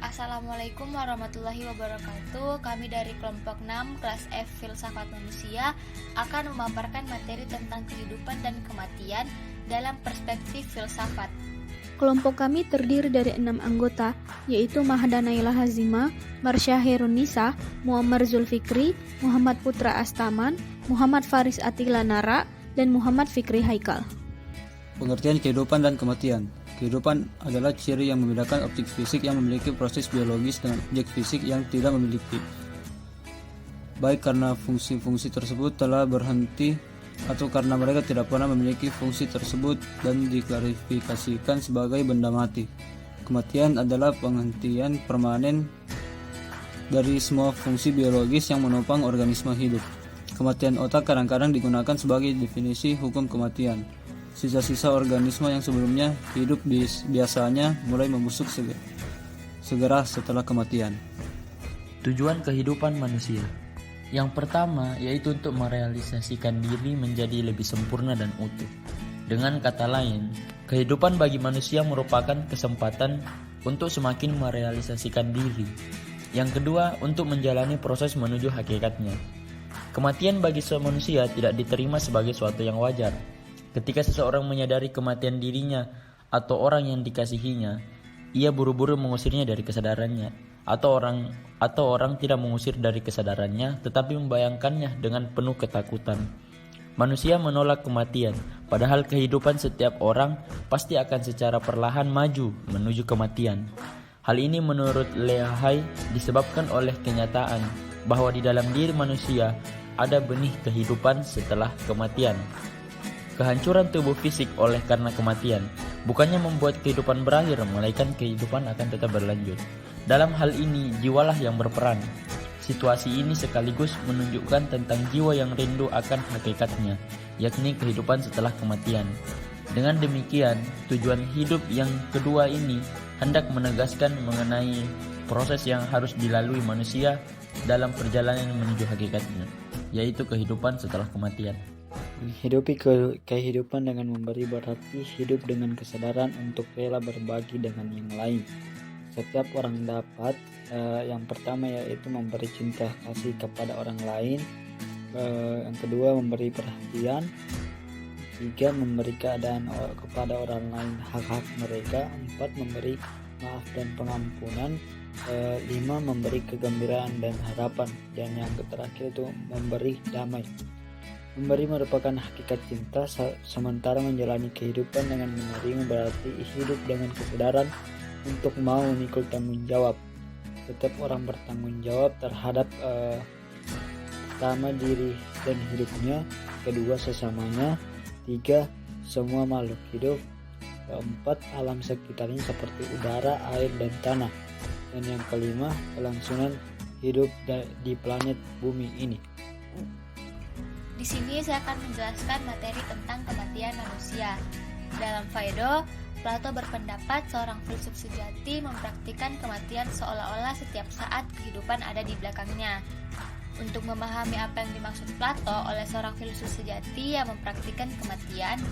Assalamualaikum warahmatullahi wabarakatuh. Kami dari kelompok 6 kelas F Filsafat Manusia akan memaparkan materi tentang kehidupan dan kematian dalam perspektif filsafat. Kelompok kami terdiri dari 6 anggota, yaitu Mahda Naila Hazima, Marsha Herunisa, Muammar Zulfikri, Muhammad Putra Astaman, Muhammad Faris Atila Nara, dan Muhammad Fikri Haikal. Pengertian kehidupan dan kematian. Kehidupan adalah ciri yang membedakan objek fisik yang memiliki proses biologis dengan objek fisik yang tidak memiliki, baik karena fungsi-fungsi tersebut telah berhenti atau karena mereka tidak pernah memiliki fungsi tersebut dan diklarifikasikan sebagai benda mati. Kematian adalah penghentian permanen dari semua fungsi biologis yang menopang organisme hidup. Kematian otak kadang-kadang digunakan sebagai definisi hukum kematian. Sisa-sisa organisme yang sebelumnya hidup biasanya mulai membusuk segera setelah kematian. Tujuan kehidupan manusia. Yang pertama yaitu untuk merealisasikan diri menjadi lebih sempurna dan utuh. Dengan kata lain, kehidupan bagi manusia merupakan kesempatan untuk semakin merealisasikan diri. Yang kedua, untuk menjalani proses menuju hakikatnya. Kematian bagi manusia tidak diterima sebagai suatu yang wajar. Ketika seseorang menyadari kematian dirinya atau orang yang dikasihinya, ia buru-buru mengusirnya dari kesadarannya, atau orang tidak mengusir dari kesadarannya, tetapi membayangkannya dengan penuh ketakutan. Manusia menolak kematian, padahal kehidupan setiap orang pasti akan secara perlahan maju menuju kematian. Hal ini menurut Leahay disebabkan oleh kenyataan bahwa di dalam diri manusia ada benih kehidupan setelah kematian. Kehancuran tubuh fisik oleh karena kematian bukannya membuat kehidupan berakhir, melainkan kehidupan akan tetap berlanjut. Dalam hal ini, jiwalah yang berperan. Situasi ini sekaligus menunjukkan tentang jiwa yang rindu akan hakikatnya, yakni kehidupan setelah kematian. Dengan demikian, tujuan hidup yang kedua ini hendak menegaskan mengenai proses yang harus dilalui manusia dalam perjalanan menuju hakikatnya, yaitu kehidupan setelah kematian. Menghidupi kehidupan dengan memberi berarti hidup dengan kesadaran untuk rela berbagi dengan yang lain. Setiap orang dapat yang pertama yaitu memberi cinta kasih kepada orang lain, yang kedua memberi perhatian, tiga memberi keadaan kepada orang lain hak-hak mereka, empat memberi maaf dan pengampunan, lima memberi kegembiraan dan harapan, dan yang terakhir itu memberi damai. Memberi merupakan hakikat cinta, sementara menjalani kehidupan dengan menerima berarti hidup dengan kesadaran untuk mau memikul tanggung jawab. Setiap orang bertanggung jawab terhadap pertama diri dan hidupnya, kedua sesamanya, tiga semua makhluk hidup, keempat alam sekitarnya seperti udara, air, dan tanah, dan yang kelima kelangsungan hidup di planet bumi ini. Di sini saya akan menjelaskan materi tentang kematian manusia. Dalam Phaedo, Plato berpendapat seorang filsuf sejati mempraktikkan kematian seolah-olah setiap saat kehidupan ada di belakangnya. Untuk memahami apa yang dimaksud Plato oleh seorang filsuf sejati yang mempraktikkan kematian,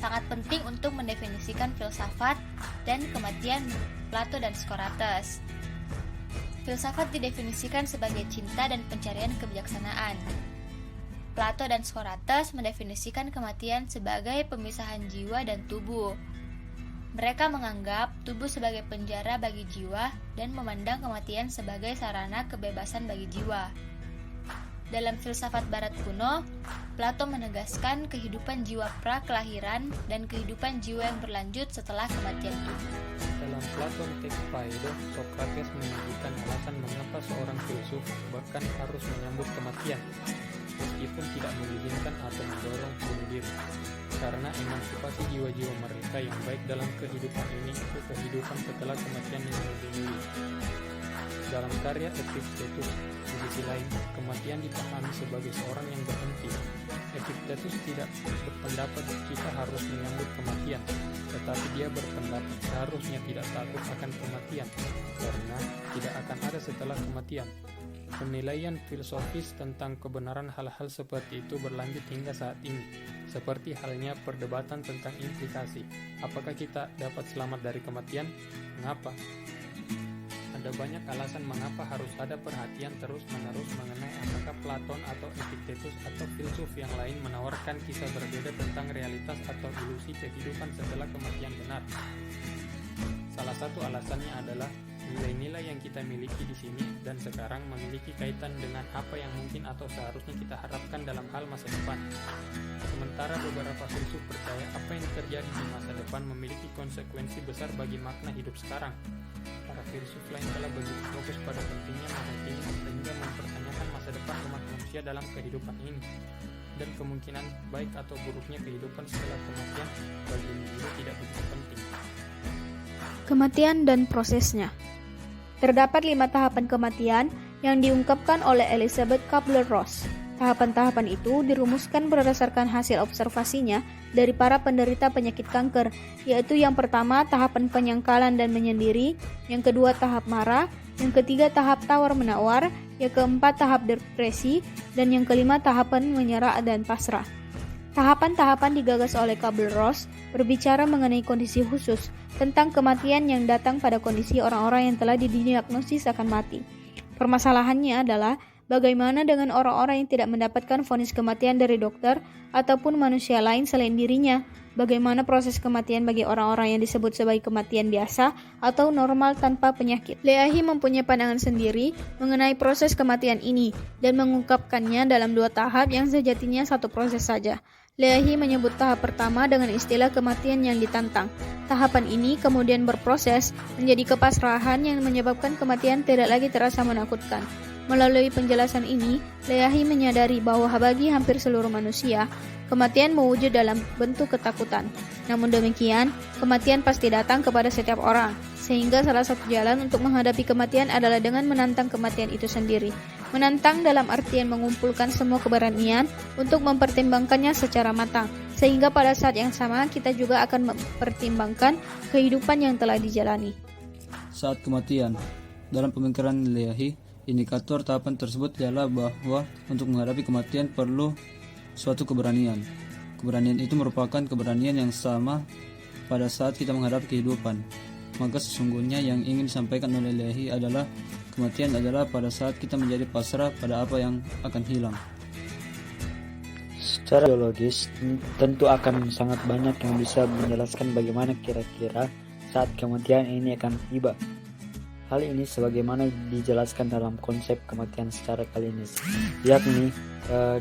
sangat penting untuk mendefinisikan filsafat dan kematian Plato dan Socrates. Filsafat didefinisikan sebagai cinta dan pencarian kebijaksanaan. Plato dan Socrates mendefinisikan kematian sebagai pemisahan jiwa dan tubuh. Mereka menganggap tubuh sebagai penjara bagi jiwa dan memandang kematian sebagai sarana kebebasan bagi jiwa. Dalam filsafat barat kuno, Plato menegaskan kehidupan jiwa pra-kelahiran dan kehidupan jiwa yang berlanjut setelah kematian tubuh. Dalam Platon teks Phaedo, Socrates menunjukkan alasan mengapa seorang filsuf bahkan harus menyambut kematian, meskipun tidak mengizinkan atau mendorong bunuh diri, karena emansipasi jiwa-jiwa mereka yang baik dalam kehidupan ini ke kehidupan setelah kematian yang lebih mulia. Dalam karya Epictetus, di sisi lain, kematian dipahami sebagai seorang yang berhenti. Epictetus tidak berpendapat kita harus menyambut kematian, tetapi dia berpendapat seharusnya tidak takut akan kematian, karena tidak akan ada setelah kematian. Penilaian filosofis tentang kebenaran hal-hal seperti itu berlanjut hingga saat ini, seperti halnya perdebatan tentang implikasi. Apakah kita dapat selamat dari kematian? Mengapa? ada banyak alasan mengapa harus ada perhatian terus-menerus mengenai apakah Platon atau Epictetus atau filsuf yang lain menawarkan kisah berbeda tentang realitas atau ilusi kehidupan setelah kematian benar. Salah satu alasannya adalah nilai-nilai yang kita miliki di sini dan sekarang memiliki kaitan dengan apa yang mungkin atau seharusnya kita harapkan dalam hal masa depan. Sementara beberapa filsuf percaya apa yang terjadi di masa depan memiliki konsekuensi besar bagi makna hidup sekarang. Para filsuf lain telah begitu fokus pada pentingnya masa kini sehingga mempertanyakan masa depan umat manusia dalam kehidupan ini dan kemungkinan baik atau buruknya kehidupan setelah kematian bagi individu tidak begitu penting. Kematian dan prosesnya. Terdapat 5 tahapan kematian yang diungkapkan oleh Elizabeth Kubler-Ross. Tahapan-tahapan itu dirumuskan berdasarkan hasil observasinya dari para penderita penyakit kanker, yaitu yang pertama tahapan penyangkalan dan menyendiri, yang kedua tahap marah, yang ketiga tahap tawar-menawar, yang keempat tahap depresi, dan yang kelima tahapan menyerah dan pasrah. Tahapan-tahapan digagas oleh Kubler-Ross berbicara mengenai kondisi khusus tentang kematian yang datang pada kondisi orang-orang yang telah didiagnosis akan mati. Permasalahannya adalah bagaimana dengan orang-orang yang tidak mendapatkan vonis kematian dari dokter ataupun manusia lain selain dirinya? Bagaimana proses kematian bagi orang-orang yang disebut sebagai kematian biasa atau normal tanpa penyakit? Leahy mempunyai pandangan sendiri mengenai proses kematian ini dan mengungkapkannya dalam 2 tahap yang sejatinya satu proses saja. Leahy menyebut tahap pertama dengan istilah kematian yang ditantang. Tahapan ini kemudian berproses menjadi kepasrahan yang menyebabkan kematian tidak lagi terasa menakutkan. Melalui penjelasan ini, Leahy menyadari bahwa bagi hampir seluruh manusia, kematian mewujud dalam bentuk ketakutan. Namun demikian, kematian pasti datang kepada setiap orang, sehingga salah satu jalan untuk menghadapi kematian adalah dengan menantang kematian itu sendiri. Menantang dalam artian mengumpulkan semua keberanian untuk mempertimbangkannya secara matang, sehingga pada saat yang sama kita juga akan mempertimbangkan kehidupan yang telah dijalani. Saat kematian, dalam pemikiran Leahy, indikator tahapan tersebut adalah bahwa untuk menghadapi kematian perlu suatu keberanian. Keberanian itu merupakan keberanian yang sama pada saat kita menghadapi kehidupan. Maka sesungguhnya yang ingin disampaikan oleh Leahy adalah kematian adalah pada saat kita menjadi pasrah pada apa yang akan hilang. Secara biologis, tentu akan sangat banyak yang bisa menjelaskan bagaimana kira-kira saat kematian ini akan tiba. Hal ini sebagaimana dijelaskan dalam konsep kematian secara klinis, yakni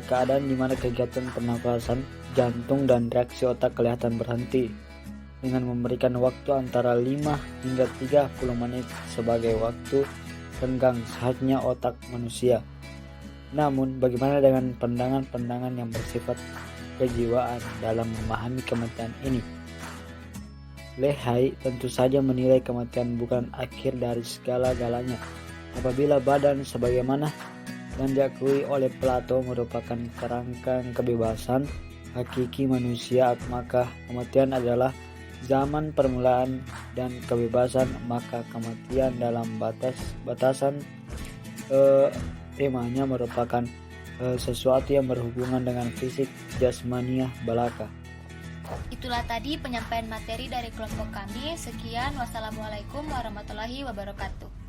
keadaan di mana kegiatan pernafasan, jantung, dan reaksi otak kelihatan berhenti, dengan memberikan waktu antara 5 hingga 30 menit sebagai waktu renggang sehatnya otak manusia. Namun, bagaimana dengan pandangan-pandangan yang bersifat kejiwaan dalam memahami kematian ini? Leahy tentu saja menilai kematian bukan akhir dari segala-galanya. Apabila badan sebagaimana yang diakui oleh Plato merupakan kerangka kebebasan hakiki manusia, maka kematian adalah zaman permulaan dan kebebasan. Maka kematian dalam batasan temanya merupakan sesuatu yang berhubungan dengan fisik jasmaniah belaka. Itulah tadi penyampaian materi dari kelompok kami. Sekian, wassalamualaikum warahmatullahi wabarakatuh.